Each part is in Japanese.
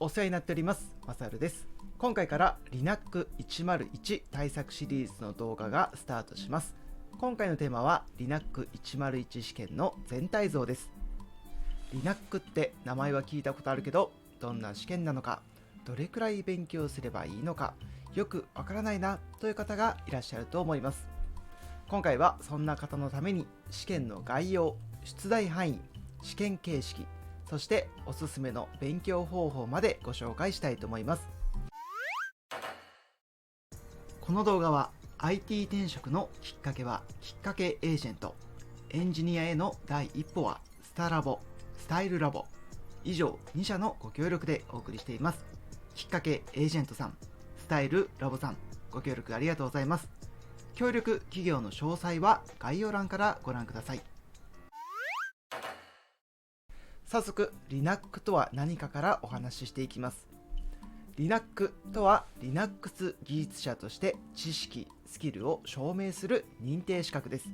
お世話になっております。マサルです。今回から Linux101 対策シリーズの動画がスタートします。今回のテーマは Linux101 試験の全体像です。Linux って名前は聞いたことあるけど、どんな試験なのか、どれくらい勉強すればいいのか、よくわからないなという方がいらっしゃると思います。今回はそんな方のために試験の概要、出題範囲、試験形式、そしておすすめの勉強方法までご紹介したいと思います。この動画は IT 転職のきっかけはきっかけエージェント、エンジニアへの第一歩はスタラボ、スタイルラボ、以上2社のご協力でお送りしています。きっかけエージェントさん、スタイルラボさん、ご協力ありがとうございます。協力企業の詳細は概要欄からご覧ください。早速 Linux とは何かからお話ししていきます。Linux とは Linux 技術者として知識・スキルを証明する認定資格です。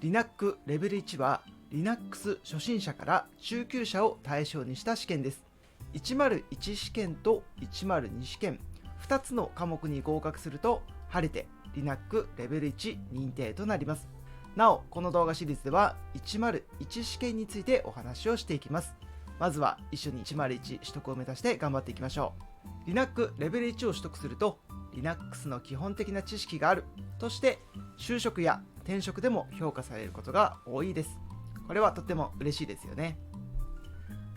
Linux レベル1は Linux 初心者から中級者を対象にした試験です。101試験と102試験2つの科目に合格すると晴れて Linux レベル1認定となります。なお、この動画シリーズでは101試験についてお話をしていきます。まずは一緒に101取得を目指して頑張っていきましょう。Linux レベル1を取得すると Linux の基本的な知識があるとして就職や転職でも評価されることが多いです。これはとっても嬉しいですよね。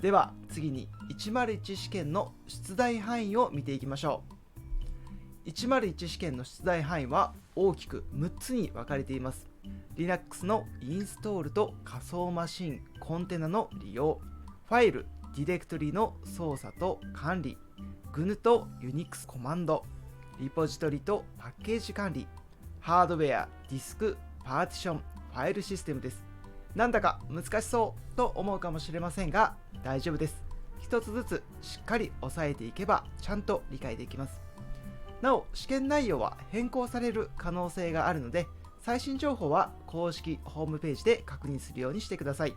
では次に101試験の出題範囲を見ていきましょう。101試験の出題範囲は大きく6つに分かれています。Linux のインストールと仮想マシン、コンテナの利用、ファイル、ディレクトリの操作と管理、GNU と Unix コマンド、リポジトリとパッケージ管理、ハードウェア、ディスク、パーティション、ファイルシステムです。なんだか難しそうと思うかもしれませんが、大丈夫です。一つずつしっかり押さえていけばちゃんと理解できます。なお、試験内容は変更される可能性があるので、最新情報は公式ホームページで確認するようにしてください。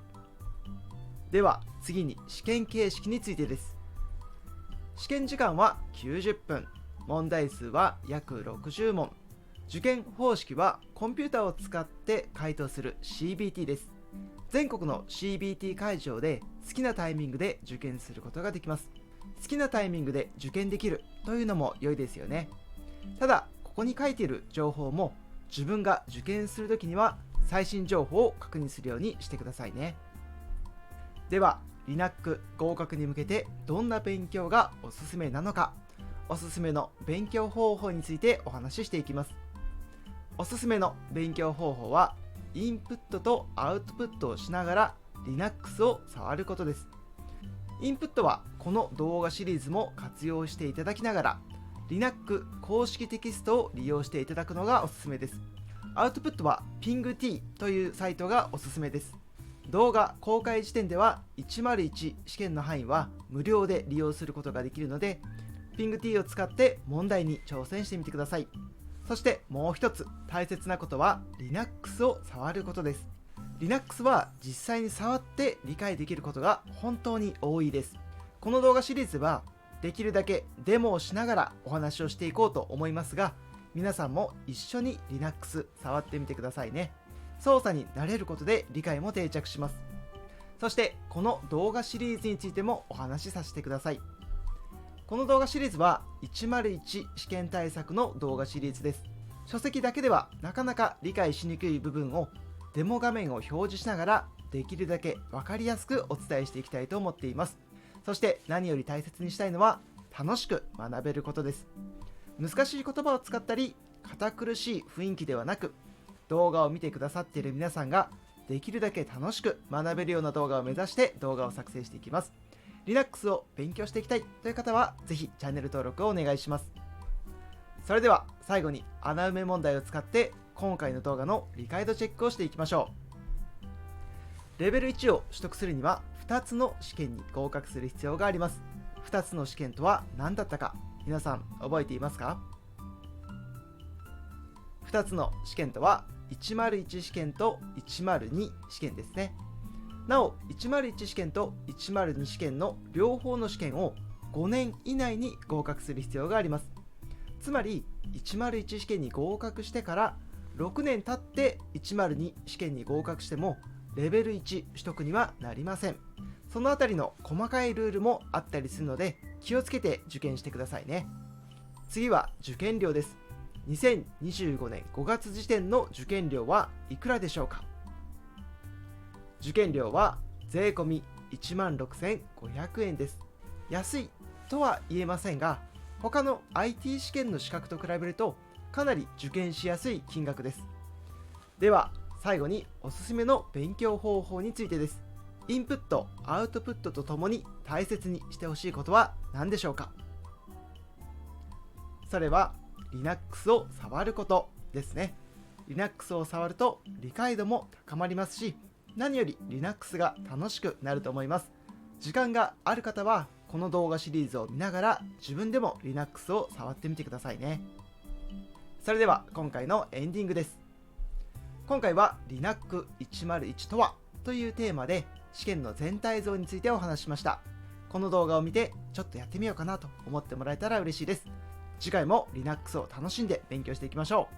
では次に試験形式についてです。試験時間は90分、問題数は約60問。受験方式はコンピューターを使って回答する CBT です。全国の CBT 会場で好きなタイミングで受験することができます。好きなタイミングで受験できるというのも良いですよね。ただここに書いている情報も自分が受験するときには最新情報を確認するようにしてくださいね。では Linux 合格に向けてどんな勉強がおすすめなのか、おすすめの勉強方法についてお話ししていきます。おすすめの勉強方法はインプットとアウトプットをしながら Linux を触ることです。インプットはこの動画シリーズも活用していただきながらLinux 公式テキストを利用していただくのがおすすめです。アウトプットは PingT というサイトがおすすめです。動画公開時点では101試験の範囲は無料で利用することができるので PingT を使って問題に挑戦してみてください。そしてもう一つ大切なことは Linux を触ることです。Linux は実際に触って理解できることが本当に多いです。この動画シリーズはできるだけデモをしながらお話をしていこうと思いますが、皆さんも一緒に Linux 触ってみてくださいね。操作に慣れることで理解も定着します。そしてこの動画シリーズについてもお話しさせてください。この動画シリーズは101試験対策の動画シリーズです。書籍だけではなかなか理解しにくい部分をデモ画面を表示しながらできるだけ分かりやすくお伝えしていきたいと思っています。そして何より大切にしたいのは楽しく学べることです。難しい言葉を使ったり堅苦しい雰囲気ではなく、動画を見てくださっている皆さんができるだけ楽しく学べるような動画を目指して動画を作成していきます。Linux を勉強していきたいという方はぜひチャンネル登録をお願いします。それでは最後に穴埋め問題を使って今回の動画の理解度チェックをしていきましょう。レベル1を取得するには2つの試験に合格する必要があります。2つの試験とは何だったか皆さん覚えていますか？2つの試験とは101試験と102試験ですね。なお101試験と102試験の両方の試験を5年以内に合格する必要があります。つまり101試験に合格してから6年経って102試験に合格してもレベル1取得にはなりません。そのあたりの細かいルールもあったりするので気をつけて受験してくださいね。次は受験料です。2025年5月時点の受験料はいくらでしょうか。受験料は税込み16,500円です。安いとは言えませんが、他の IT 試験の資格と比べるとかなり受験しやすい金額です。では最後におすすめの勉強方法についてです。インプット、アウトプットとともに大切にしてほしいことは何でしょうか。それは Linux を触ることですね。Linux を触ると理解度も高まりますし、何より Linux が楽しくなると思います。時間がある方はこの動画シリーズを見ながら自分でも Linux を触ってみてくださいね。それでは今回のエンディングです。今回は Linux101 とはというテーマで試験の全体像についてお話ししました。この動画を見てちょっとやってみようかなと思ってもらえたら嬉しいです。次回も Linux を楽しんで勉強していきましょう。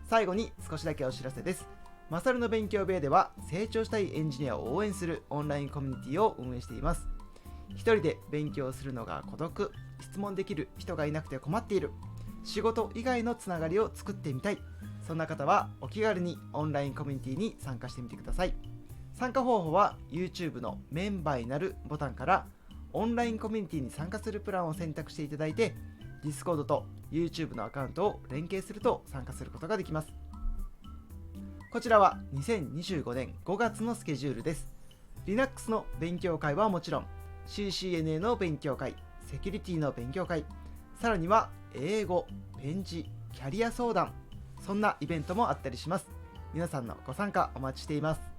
最後に少しだけお知らせです。マサルの勉強部屋では成長したいエンジニアを応援するオンラインコミュニティを運営しています。一人で勉強するのが孤独、質問できる人がいなくて困っている、仕事以外のつながりを作ってみたい、そんな方はお気軽にオンラインコミュニティに参加してみてください。参加方法は YouTube のメンバーになるボタンからオンラインコミュニティに参加するプランを選択していただいて、Discord と YouTube のアカウントを連携すると参加することができます。こちらは2025年5月のスケジュールです。Linux の勉強会はもちろん、CCNA の勉強会、セキュリティの勉強会、さらには英語、ペン字、キャリア相談、そんなイベントもあったりします。皆さんのご参加お待ちしています。